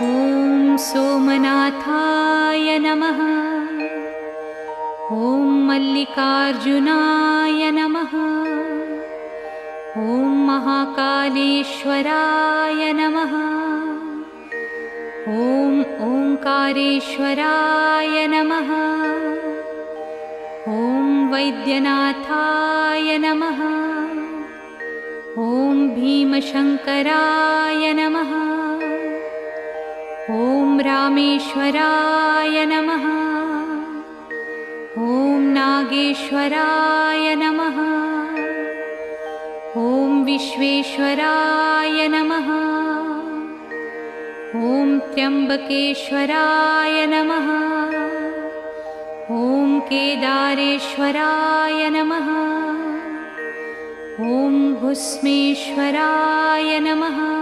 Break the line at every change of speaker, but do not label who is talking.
ॐ सोमनाथाय नमः। ॐ मल्लिकार्जुनाय नमः। ॐ महाकालेश्वराय नमः। ॐ ओंकारेश्वराय नमः। ॐ वैद्यनाथाय नमः। ॐ भीमशंकराय नमः। ॐ रामेश्वराय नमः। ॐ नागेश्वराय नमः। ॐ विश्वेश्वराय नमः। ॐ त्र्यंबकेश्वराय नमः। ॐ केदारेश्वराय नमः। ॐ भुस्मेश्वराय नमः।